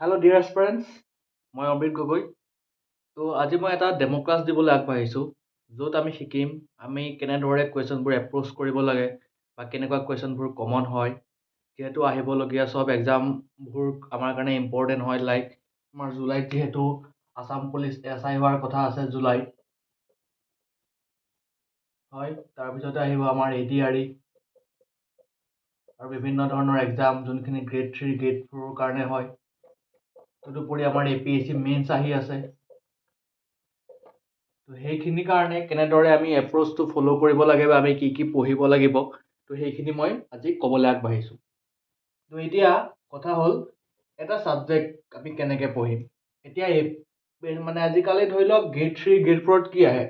Hello' dear এস্পাৰেণ্টছ, মই অমৃত গগৈ। আজি মই এটা ডেমো ক্লাছ দিবলৈ আগবাঢ়িছোঁ, য'ত আমি শিকিম আমি কেনেদৰে কুৱেশ্যনবোৰ এপ্ৰ'চ কৰিব লাগে বা কেনেকুৱা কুৱেশ্যনবোৰ কমন হয়। যিহেতু আহিবলগীয়া চব এক্সামবোৰ আমাৰ কাৰণে ইম্পৰ্টেণ্ট হয়, লাইক আমাৰ জুলাইত যিহেতু আছাম পুলিচ SI হোৱাৰ কথা আছে জুলাইত। হয়, তাৰপিছতে আহিব আমাৰ ADRE আৰু বিভিন্ন ধৰণৰ এক্সাম যোনখিনি গ্ৰেড 3, গ্ৰেড 4ৰ কাৰণে হয়। তদুপৰি আমাৰ APSC মেইনছ আহি আছে। তো সেইখিনিৰ কাৰণে কেনেদৰে আমি এপ্ৰ'চটো ফ'ল' কৰিব লাগে বা আমি কি কি পঢ়িব লাগিব, তো সেইখিনি মই আজি ক'বলৈ আগবাঢ়িছোঁ। তো এতিয়া কথা হ'ল এটা ছাবজেক্ট আমি কেনেকৈ পঢ়িম। এতিয়া মানে আজিকালি ধৰি লওক গ্ৰেড 3, গ্ৰেড 4ত কি আহে,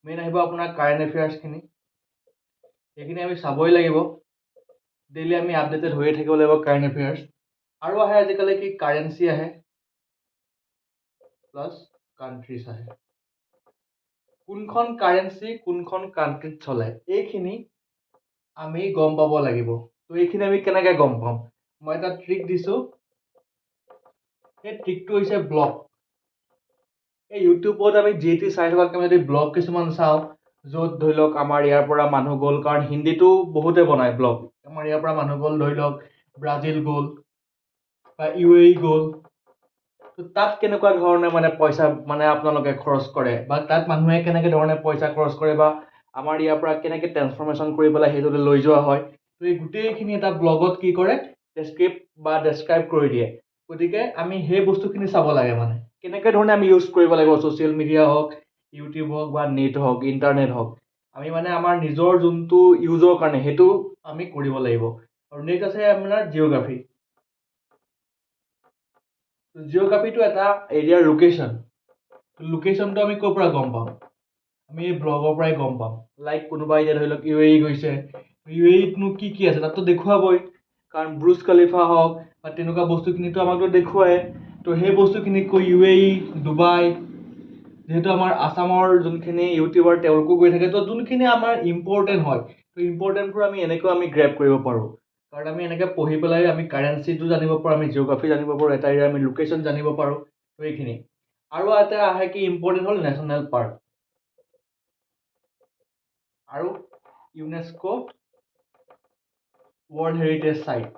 মেইন আহিব আপোনাৰ কাৰেণ্ট এফেয়াৰ্ছখিনি। সেইখিনি আমি চাবই লাগিব, ডেইলি আমি আপডেটেড হৈয়ে থাকিব লাগিব কাৰেণ্ট এফেয়াৰ্ছ। আৰু আহে আজিকালি কি কাৰেঞ্চি আহে প্লাছ কাণ্ট্ৰিজ আহে। কোনখন কাৰেঞ্চি কোনখন কাণ্ট্ৰিত চলে এইখিনি আমি গম পাব লাগিব। তো এইখিনি আমি কেনেকৈ গম পাম, মই এটা ট্ৰিক দিছোঁ। সেই ট্ৰিকটো হৈছে ব্লগ। এই ইউটিউবত আমি যি টি চাই থকাতকৈ আমি যদি ব্লগ কিছুমান চাওঁ, য'ত ধৰি লওক আমাৰ ইয়াৰ পৰা মানুহ গ'ল, কাৰণ হিন্দীটো বহুতে বনায় ব্লগ। আমাৰ ইয়াৰ পৰা মানুহ গ'ল, ধৰি লওক ব্ৰাজিল গ'ল বা UAE গ'ল। তো তাত কেনেকুৱা ধৰণে মানে পইচা মানে আপোনালোকে খৰচ কৰে, বা তাত মানুহে কেনেকৈ ধৰণে পইচা খৰচ কৰে, বা আমাৰ ইয়াৰ পৰা কেনেকৈ ট্ৰেন্সফৰ্মেশ্যন কৰি পেলাই সেইটো লৈ যোৱা হয়। তো এই গোটেইখিনি এটা ব্লগত কি কৰে, ডেছক্ৰাইব কৰি দিয়ে। গতিকে আমি সেই বস্তুখিনি চাব লাগে, মানে কেনেকৈ ধৰণে আমি ইউজ কৰিব লাগিব, ছ'চিয়েল মিডিয়া হওক, ইউটিউব হওক বা নেট হওক, ইণ্টাৰনেট হওক। আমি মানে আমাৰ নিজৰ যোনটো ইউজৰ কাৰণে সেইটো আমি কৰিব লাগিব। আৰু নেক্সট আছে আপোনাৰ জিঅ'গ্ৰাফী। জিঅ'গ্ৰাফীটো এটা এৰিয়াৰ লোকেশ্যন। লোকেশ্যনটো আমি ক'ৰ পৰা গম পাম, আমি এই ব্লগৰ পৰাই গম পাম। লাইক কোনোবা এতিয়া ধৰি লওক UAE গৈছে, UAEতনো কি কি আছে তাততো দেখুৱাবই, কাৰণ ব্ৰুজ খালিফা হওক বা তেনেকুৱা বস্তুখিনিতো আমাকতো দেখুৱায়। তো সেই বস্তুখিনিক কৈ UAE, ডুবাই, যিহেতু আমাৰ আছামৰ যোনখিনি ইউটিউবাৰ তেওঁলোকো গৈ থাকে, তো যোনখিনি আমাৰ ইম্পৰ্টেণ্ট হয়, তো ইম্পৰ্টেণ্টবোৰ আমি এনেকৈ আমি গ্ৰেপ কৰিব পাৰোঁ। কাৰণ আমি এনেকৈ পঢ়ি পেলাই আমি কাৰেঞ্চিটো জানিব পাৰোঁ, আমি জিঅ'গ্ৰাফী জানিব পাৰোঁ, এটা এৰিয়াৰ আমি লোকেশ্যন জানিব পাৰোঁ। তো এইখিনি আৰু এটা আহে কি ইম্পৰ্টেণ্ট হ'ল নেশ্যনেল পাৰ্ক আৰু ইউনেস্কো ৱৰ্ল্ড হেৰিটেজ চাইট।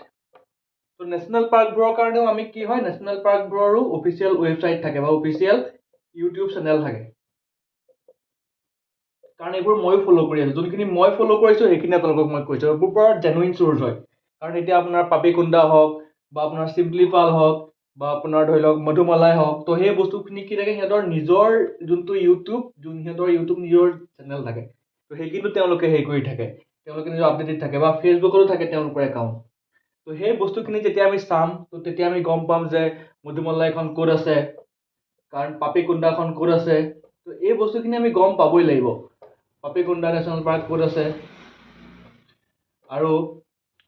তো নেশ্যনেল পাৰ্কবোৰৰ কাৰণেও আমি কি হয়, নেশ্যনেল পাৰ্কবোৰৰো অফিচিয়েল ৱেবছাইট থাকে বা অফিচিয়েল ইউটিউব চেনেল থাকে। কাৰণ এইবোৰ ময়ো ফ'ল' কৰি আছোঁ, যোনখিনি মই ফ'ল' কৰিছোঁ সেইখিনি আপোনালোকক মই কৈছোঁ। এইবোৰ পৰা জেনুইন চ'ৰ্চ হয়। কাৰণ এতিয়া আপোনাৰ পাপিকুণ্ডা হওক বা আপোনাৰ চিম্পলিপাল হওক বা আপোনাৰ ধৰি লওক মধুমালাই হওক, তো সেই বস্তুখিনি কি থাকে, সিহঁতৰ নিজৰ যোনটো সিহঁতৰ ইউটিউব নিজৰ চেনেল থাকে। তো সেইখিনিতো তেওঁলোকে হেৰি কৰি থাকে, তেওঁলোকে নিজৰ আপডেটেড থাকে, বা ফেচবুকতো থাকে তেওঁলোকৰ একাউণ্ট। তো সেই বস্তুখিনি যেতিয়া আমি চাম, তো তেতিয়া আমি গম পাম যে মধুমলাইখন ক'ত আছে, কাৰণ পাপিকুণ্ডাখন ক'ত আছে। তো এই বস্তুখিনি আমি গম পাবই লাগিব, পাপিকুণ্ডা নেশ্যনেল পাৰ্ক ক'ত আছে, আৰু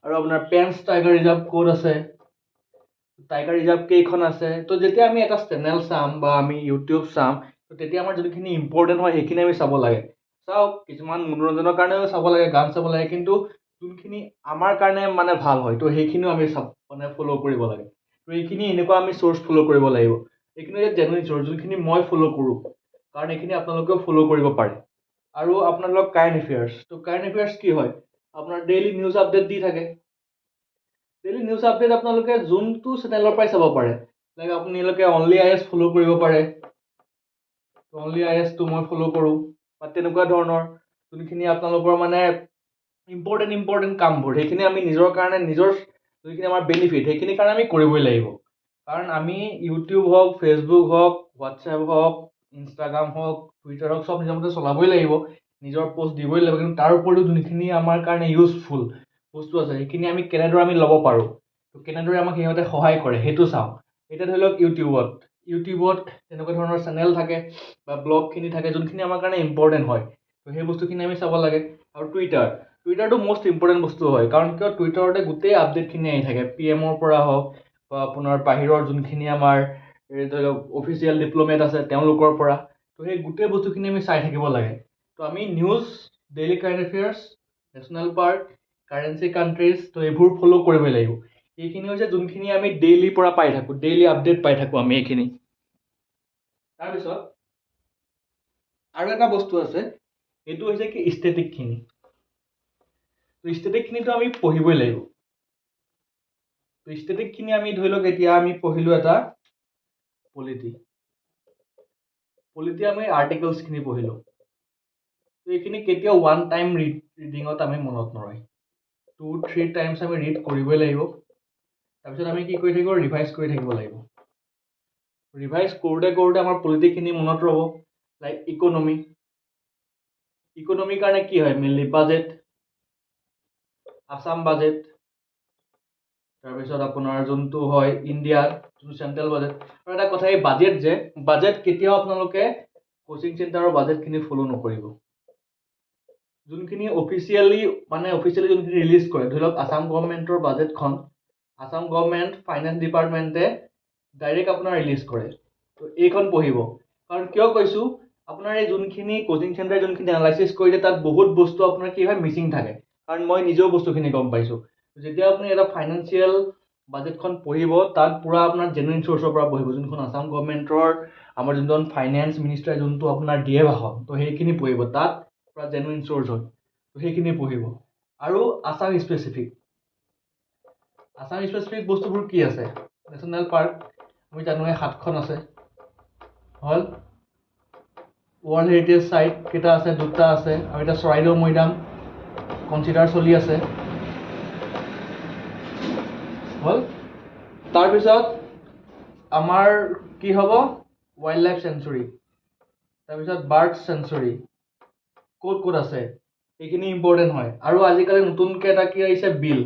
আপোনাৰ পেঞ্চ টাইগাৰ ৰিজাৰ্ভ ক'ত আছে, টাইগাৰ ৰিজাৰ্ভ কেইখন আছে। তো যেতিয়া আমি এটা চেনেল চাম বা আমি ইউটিউব চাম, তো তেতিয়া আমাৰ যোনখিনি ইম্পৰ্টেণ্ট হয় সেইখিনি আমি চাব লাগে। চাওক, কিছুমান মনোৰঞ্জনৰ কাৰণেও চাব লাগে, গান চাব লাগে, কিন্তু যোনখিনি আমাৰ কাৰণে মানে ভাল হয়, তো সেইখিনিও আমি মানে ফ'ল' কৰিব লাগে। তো এইখিনি এনেকুৱা আমি চ'ৰ্চ ফ'ল' কৰিব লাগিব। এইখিনি জেনুইন চ'ৰ্চ, যোনখিনি মই ফ'ল' কৰোঁ, কাৰণ এইখিনি আপোনালোকেও ফ'ল' কৰিব পাৰে। আৰু আপোনালোক কাৰেণ্ট এফেয়াৰ্ছ, তো কাৰেণ্ট এফেয়াৰ্ছ কি হয়, আপোনাৰ ডেইলি নিউজ আপডেট দি থাকে। ডেইলি নিউজ আপডেট আপোনালোকে যোনটো চেনেলৰ পৰাই চাব পাৰে। লাইক আপোনালোকে অনলি IAS ফ'ল' কৰিব পাৰে, অনলি IASটো মই ফ'ল' কৰোঁ, বা তেনেকুৱা ধৰণৰ যোনখিনি আপোনালোকৰ মানে ইম্পৰ্টেণ্ট কামবোৰ, সেইখিনি আমি নিজৰ কাৰণে, নিজৰ যোনখিনি আমাৰ বেনিফিট, সেইখিনিৰ কাৰণে আমি কৰিবই লাগিব। কাৰণ আমি ইউটিউব হওক, ফেচবুক হওক, হোৱাটছএপ হওক, ইনষ্টাগ্ৰাম হওক, টুইটাৰ হওক, চব নিজৰ মতে চলাবই লাগিব, নিজৰ পষ্ট দিবই লাগিব। কিন্তু তাৰ উপৰিও যোনখিনি আমাৰ কাৰণে ইউজফুল বস্তু আছে, সেইখিনি আমি কেনেদৰে আমি ল'ব পাৰোঁ, তো কেনেদৰে আমাক সিহঁতে সহায় কৰে সেইটো চাওঁ। এতিয়া ধৰি লওক ইউটিউবত তেনেকুৱা ধৰণৰ চেনেল থাকে বা ব্লগখিনি থাকে, যোনখিনি আমাৰ কাৰণে ইম্পৰ্টেণ্ট হয়। তো সেই বস্তুখিনি আমি চাব লাগে। আৰু টুইটাৰটো মষ্ট ইম্পৰ্টেণ্ট বস্তু হয়, কাৰণ কিয়, টুইটাৰতে গোটেই আপডেটখিনি আহি থাকে, PMৰ পৰা হওক বা আপোনাৰ বাহিৰৰ যোনখিনি আমাৰ ধৰি লওক অফিচিয়েল ডিপ্ল'মেট আছে তেওঁলোকৰ পৰা। তো সেই গোটেই বস্তুখিনি আমি চাই থাকিব লাগে। তো আমি news, daily current affairs, national park, currency, countries, তো এইবোৰ ফ'ল' কৰিবই লাগিব। এইখিনি হৈছে যোনখিনি আমি ডেইলিৰ পৰা পাই থাকোঁ, ডেইলি আপডেট পাই থাকোঁ আমি এইখিনি। তাৰপিছত আৰু এটা বস্তু আছে, এইটো হৈছে কি ষ্টেটিকখিনি। তো ষ্টেটিকখিনিতো আমি পঢ়িবই লাগিব। তো ষ্টেটিকখিনি আমি ধৰি লওক এতিয়া আমি পঢ়িলোঁ এটা পলিটি আমি আৰ্টিকলছখিনি পঢ়িলোঁ। তো এইখিনি কেতিয়াও ওৱান টাইম ৰিডিঙত আমি মনত নৰয়, 2-3 টাইমছ আমি ৰিড কৰিবই লাগিব। তাৰপিছত আমি কি কৰি থাকিব, ৰিভাইজ কৰি থাকিব লাগিব। ৰিভাইজ কৰোঁতে কৰোঁতে আমাৰ পলিটিখিনি মনত ৰ'ব। লাইক ইকনমিৰ কাৰণে কি হয়, মেইনলি বাজেট, আছাম বাজেট, তাৰপিছত আপোনাৰ যোনটো হয় ইণ্ডিয়াৰ যোনটো চেণ্ট্ৰেল বাজেট। আৰু এটা কথা, এই বাজেট কেতিয়াও আপোনালোকে কোচিং চেণ্টাৰৰ বাজেটখিনি ফ'ল' নকৰিব। যোনখিনি অফিচিয়েলি যোনখিনি ৰিলিজ কৰে, ধৰি লওক আছাম গভৰ্ণমেণ্টৰ বাজেটখন আছাম গভৰ্ণমেণ্ট ফাইনেন্স ডিপাৰ্টমেণ্টে ডাইৰেক্ট আপোনাৰ ৰিলিজ কৰে। তো এইখন পঢ়িব। কাৰণ কিয় কৈছোঁ, আপোনাৰ এই যোনখিনি কোচিং চেণ্টাৰে যোনখিনি এনালাইচিছ কৰি দিয়ে, তাত বহুত বস্তু আপোনাৰ কি হয়, মিচিং থাকে। কাৰণ মই নিজেও বস্তুখিনি গম পাইছোঁ। যেতিয়া আপুনি এটা ফাইনেন্সিয়েল বাজেটখন পঢ়িব, তাত পূৰা আপোনাৰ জেনুইন চ'ৰ্চৰ পৰা পঢ়িব, যোনখন আছাম গভৰ্ণমেণ্টৰ আমাৰ যোনজন ফাইনেন্স মিনিষ্টাৰে যোনটো আপোনাৰ দিয়ে ভাষণ, তো সেইখিনি পঢ়িব। তাত পূৰা জেনুইন চ'ৰ্চ হয়, তো সেইখিনি পঢ়িব। আৰু আছাম স্পেচিফিক বস্তুবোৰ কি আছে, নেশ্যনেল পাৰ্ক আমি জানোৱে 7খন আছে, হ'ল। ৱৰ্ল্ড হেৰিটেজ চাইট কেইটা আছে, 2টা আছে। আৰু এতিয়া চৰাইদেউ মৈদাম কনচিডাৰ চলি আছে, হ'ল। তাৰপিছত আমাৰ কি হ'ব, ৱাইল্ড লাইফ চেঞ্চুৰী, তাৰপিছত বাৰ্ড চেঞ্চুৰী ক'ত ক'ত আছে, এইখিনি ইম্পৰ্টেণ্ট হয়। আৰু আজিকালি নতুনকৈ এটা কি আহিছে, বিল।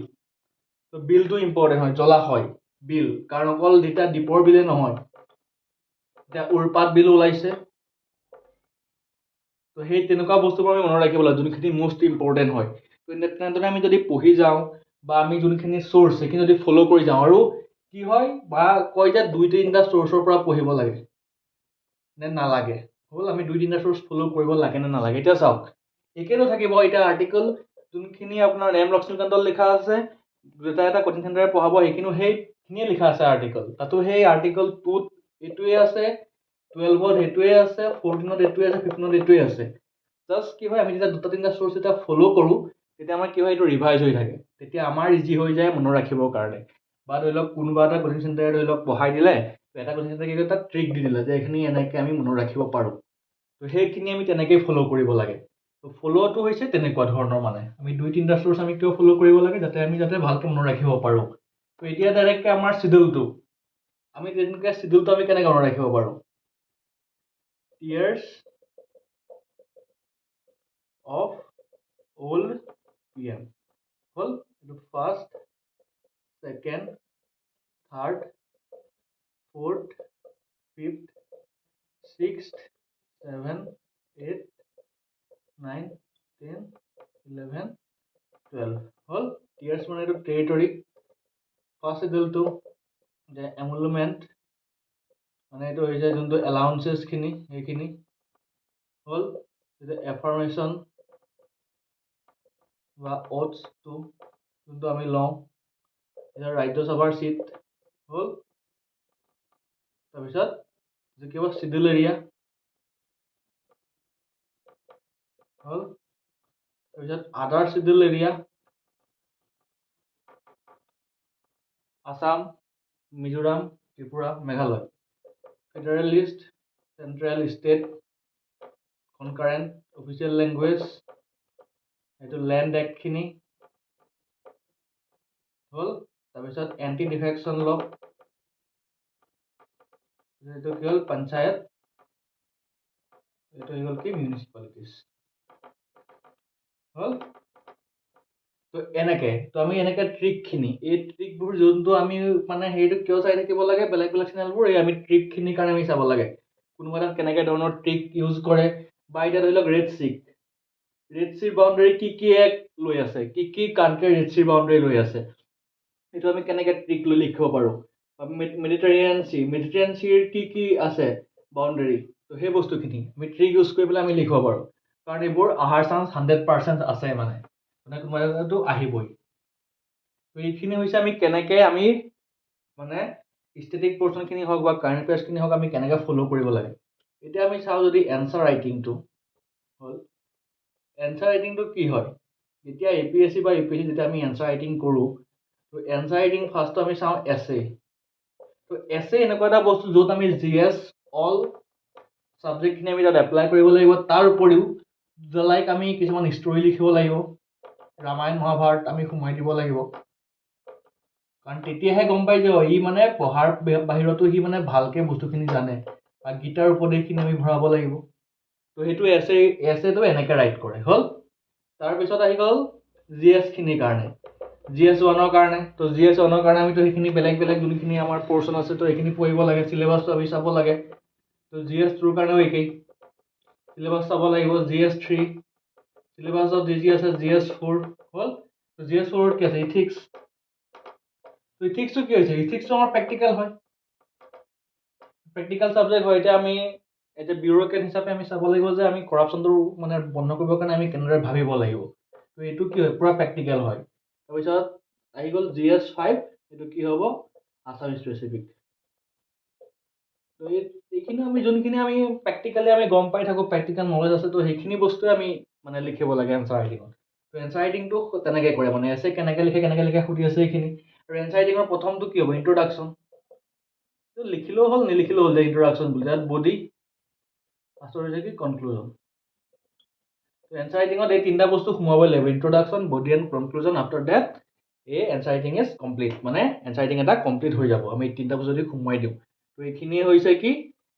তো বিলটো ইম্পৰ্টেণ্ট হয়, জলাশয় বিল। কাৰণ অকল যেতিয়া দ্বীপৰ বিলে নহয়, এতিয়া উৰপাত বিলো ওলাইছে। তো সেই তেনেকুৱা বস্তুবোৰ আমি মনত ৰাখিব লাগিব, যোনখিনি মষ্ট ইম্পৰ্টেণ্ট হয়। তো তেনেদৰে আমি যদি পঢ়ি যাওঁ, বা আমি যোনখিনি চ'ৰ্চ সেইখিনি যদি ফ'ল' কৰি যাওঁ, আৰু কি হয়, বা কয় যে 2-3টা চ'ৰ্চৰ পৰা পঢ়িব লাগে নে নালাগে, হ'ল। আমি 2-3টা চ'ৰ্চ ফ'ল' কৰিব লাগে নে নালাগে। এতিয়া চাওক, একেটো থাকিব। এতিয়া আৰ্টিকল যোনখিনি আপোনাৰ এম লক্ষ্মীকান্তত লিখা আছে, এটা কোচিং চেণ্টাৰে পঢ়াব, সেইখিনিও সেইখিনিয়ে লিখা আছে আৰ্টিকল। তাতো সেই আৰ্টিকল 2ত এইটোৱে আছে, 12ত সেইটোৱে আছে, 14ত এইটোৱে আছে, 15ত এইটোৱে আছে। জাষ্ট কি হয়, আমি যেতিয়া 2-3টা চ'ৰ্চ যেতিয়া ফ'ল' কৰোঁ, তেতিয়া আমাৰ কি হয়, এইটো ৰিভাইজ হৈ থাকে। তেতিয়া আমাৰ ইজি হৈ যায় মনত ৰাখিবৰ কাৰণে। বা ধৰি লওক কোনোবা এটা কোচিং চেণ্টাৰে ধৰি লওক পঢ়াই দিলে, এটা কোচিং চেণ্টাৰে কি কৰিলে, তাত ট্ৰিক দি দিলে যে এইখিনি এনেকৈ আমি মনত ৰাখিব পাৰোঁ। তো সেইখিনি আমি তেনেকেই ফ'ল' কৰিব লাগে। তো ফ'ল'টো হৈছে তেনেকুৱা ধৰণৰ, মানে আমি 2-3টা চ'ৰ্চ আমি কিয় ফ'ল' কৰিব লাগে, যাতে আমি ভালকৈ মনত ৰাখিব পাৰোঁ। তো এতিয়া ডাইৰেক্টকৈ আমাৰ চিডিউলটো আমি কেনেকৈ মনত ৰাখিব পাৰোঁ, ইয়াৰ্ছ অফ অল্ড PM, হ'ল। এইটো first, second, third, fourth, fifth, sixth, 7, 8, 9, 10, 11, 12, হ'ল। টিয়াৰ্ছ মানে এইটো টেৰিটৰী। ফাৰ্ষ্ট চিডিউলটো যে এমুলমেণ্ট, মানে এইটো হৈছে যোনটো এলাউন্সেছখিনি, সেইখিনি, হ'ল। এফাৰ্মেশ্যন বা অ'থছটো যোনটো আমি লওঁ, এতিয়া ৰাজ্যসভাৰ চিট, হ'ল। তাৰপিছত কি হ'ব, চিডিউল এৰিয়া, হ'ল। তাৰপিছত other schedule area, Assam, Mizoram, Tripura, Meghalaya. Federal list, central, state, concurrent, official language, এইটো লেণ্ড এক্টখিনি, হ'ল। তাৰপিছত এণ্টি ডিফেকশ্যন ল, এইটো কি হ'ল, পঞ্চায়ত, এইটো হৈ গ'ল কি, মিউনিচিপালিটিজ, হ'ল। তো এনেকৈ, তো আমি এনেকৈ ট্ৰিকখিনি, এই ট্ৰিকবোৰ যোনটো আমি মানে হেৰিটো কিয় চাই থাকিব লাগে, বেলেগ বেলেগ চেনেলবোৰ, এই আমি ট্ৰিকখিনিৰ কাৰণে আমি চাব লাগে, কোনোবা এটাত কেনেকৈ ধৰণৰ ট্ৰিক ইউজ কৰে। বা এতিয়া ধৰি লওক ৰেড চিৰ বাউণ্ডেৰী কি এক লৈ আছে, কি কাণ্ট্ৰিয়ে ৰেড চিৰ বাউণ্ডেৰী লৈ আছে, এইটো আমি কেনেকৈ ট্ৰিক লৈ লিখিব পাৰোঁ। বা মেডিটেৰিয়ান চিৰ কি আছে বাউণ্ডেৰী, তো সেই বস্তুখিনি আমি ট্ৰিক ইউজ কৰি পেলাই আমি লিখিব পাৰোঁ। কাৰণ এইবোৰ অহাৰ চান্স 100% আছে, মানে কোনোবা এটাতো আহিবই। তো এইখিনি হৈছে আমি কেনেকৈ আমি মানে ষ্টেটিক পৰ্চনখিনি হওক বা কাৰেণ্ট এফেয়াৰ্ছখিনি হওক আমি কেনেকৈ ফ'ল' কৰিব লাগে। এতিয়া আমি চাওঁ যদি এনচাৰ ৰাইটিংটো হ'ল, এনচাৰ ৰাইটিংটো কি হয়, যেতিয়া APSC বা UPSC যেতিয়া আমি এনচাৰ ৰাইটিং কৰোঁ, তো এনচাৰ ৰাইটিং ফাৰ্ষ্টটো আমি চাওঁ এছে। তো এছে এনেকুৱা এটা বস্তু য'ত আমি GS অল ছাবজেক্টখিনি আমি তাত এপ্লাই কৰিব লাগিব। তাৰ উপৰিও লাইক আমি কিছুমান ষ্টৰি লিখিব লাগিব, ৰামায়ণ মহাভাৰত আমি সোমাই দিব লাগিব, কাৰণ তেতিয়াহে গম পাই যে ই মানে পঢ়াৰ বাহিৰতো সি মানে ভালকৈ বস্তুখিনি জানে, বা গীতাৰ উপদেশখিনি আমি ভৰাব লাগিব। তো সেইটো এছেটো এনেকৈ ৰাইট কৰে হ'ল। তাৰপিছত আহি গ'ল GS খিনিৰ কাৰণে, GS 1ৰ কাৰণে। তো GS 1ৰ কাৰণে আমিতো সেইখিনি বেলেগ বেলেগ যোনখিনি আমাৰ পৰ্চন আছে তো সেইখিনি পঢ়িব লাগে, চিলেবাছটো আমি চাব লাগে। তো GS 2ৰ কাৰণেও একেই, চিলেবাছ চাব লাগিব। GS 3 চিলেবাছত যি আছে GS 4 হ'ল। তো GS 4ত কি আছে, ইথিক্স। তো ইথিক্সটো কি হৈছে, ইথিক্সটো আমাৰ প্ৰেক্টিকেল হয়, প্ৰেক্টিকেল ছাবজেক্ট হয়। এতিয়া আমি এতিয়া বিউৰ'ক্ৰেট হিচাপে আমি চাব লাগিব যে আমি কৰাপশ্যনটো মানে বন্ধ কৰিবৰ কাৰণে আমি কেনেদৰে ভাবিব লাগিব। তো এইটো কি হয়, পূৰা প্ৰেক্টিকেল হয়। তাৰপিছত আহি গ'ল GS 5, এইটো কি হ'ব, আছাম স্পেচিফিক। তো এইখিনি আমি যোনখিনি আমি প্ৰেক্টিকেলি আমি গম পাই থাকোঁ, প্ৰেক্টিকেল নলেজ আছে, তো সেইখিনি বস্তুৱে আমি মানে লিখিব লাগে এনচাৰ ৰাইটিঙত। তো এনচাৰ ৰাইটিংটো তেনেকৈ কৰে, মানে এছে কেনেকৈ লিখে সুধি আছে এইখিনি। আৰু এনচাৰ ৰাইটিঙৰ প্ৰথমটো কি হ'ব, ইন্ট্ৰডাকশ্যন। তো লিখিলেও হ'ল নিলিখিলেও হ'ল যে ইন্ট্ৰডাকশ্যন বুলি, তাত বডি ফাৰ্ষ্টত হৈছে কি কনক্লুজন। তো এনচাৰ ৰাইটিঙত এই তিনিটা বস্তু সোমাবই লাগিব, introduction, body and conclusion. After that এই এনচাৰ ৰাইটিং ইজ কমপ্লিট, মানে এনচাৰ ৰাইটিং এটা কমপ্লিট হৈ যাব আমি এই তিনিটা বস্তু যদি সোমোৱাই দিওঁ। তো এইখিনিয়ে হৈছে কি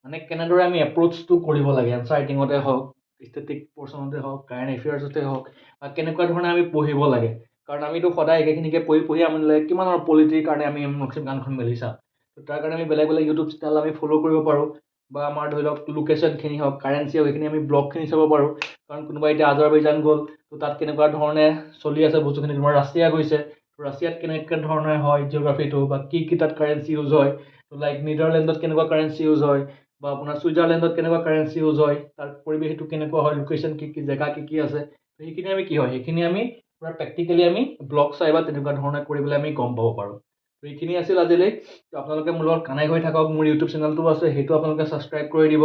মানে কেনেদৰে আমি এপ্ৰ'চটো কৰিব লাগে এনচাৰ ৰাইটিঙতে হওক, ষ্টেটিক পৰ্চনতে হওক, কাৰেণ্ট এফেয়াৰ্ছতে হওক, বা কেনেকুৱা ধৰণে আমি পঢ়িব লাগে। কাৰণ আমিতো সদায় একেখিনিকে পঢ়ি আমনি লাগে, কিমান আমাৰ পলিটিৰ কাৰণে আমি মক্সিম গানখন মেলি চাওঁ। তো তাৰ কাৰণে আমি বেলেগ বেলেগ ইউটিউব চেনেল আমি ফ'ল' কৰিব পাৰোঁ, বা আমাৰ ধৰি লওক লোকেশ্যনখিনি হওক, কাৰেঞ্চি হওক, সেইখিনি আমি ব্লগখিনি চাব পাৰোঁ। কাৰণ কোনোবা এতিয়া আজাৰবাইজান গ'ল, তো তাত কেনেকুৱা ধৰণে চলি আছে বস্তুখিনি, তোমাৰ ৰাছিয়া গৈছে, তো ৰাছিয়াত কেনেকুৱা ধৰণে হয় জিঅ'গ্ৰাফিটো, বা কি তাত কাৰেঞ্চি ইউজ হয়। তো লাইক নিডাৰলেণ্ডত কেনেকুৱা কাৰেঞ্চি ইউজ হয়, বা আপোনাৰ ছুইজাৰলেণ্ডত কেনেকুৱা কাৰেঞ্চি ইউজ হয়, তাৰ পৰিৱেশটো কেনেকুৱা হয়, লোকেশ্যন কি জেগা কি আছে। তো সেইখিনি আমি কি হয়, সেইখিনি আমি পূৰা প্ৰেক্টিকেলি আমি ব্লগ চাই বা তেনেকুৱা ধৰণে কৰি পেলাই আমি গম পাব পাৰোঁ। তো এইখিনি আছিল আজিলৈ। তো আপোনালোকে মোৰ লগত কানেক্ট হৈ থাকক, মোৰ ইউটিউব চেনেলটো আছে, সেইটো আপোনালোকে ছাবস্ক্ৰাইব কৰি দিব।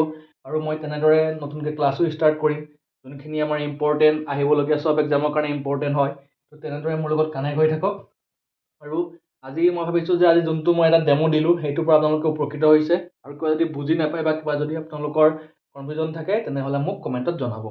আৰু মই তেনেদৰে নতুনকৈ ক্লাছো ষ্টাৰ্ট কৰিম, যোনখিনি আমাৰ ইম্পৰ্টেণ্ট আহিবলগীয়া চব এক্সামৰ কাৰণে ইম্পৰ্টেণ্ট হয়। তো তেনেদৰে মোৰ লগত কানেক্ট হৈ থাকক। আৰু আজি মই ভাবিছোঁ যে আজি যোনটো মই এটা ডেমো দিলোঁ, সেইটোৰ পৰা আপোনালোকে উপকৃত হৈছে। আৰু কিবা যদি বুজি নাপায় বা কিবা যদি আপোনালোকৰ কনফিউজন থাকে, তেনেহ'লে মোক কমেণ্টত জনাব।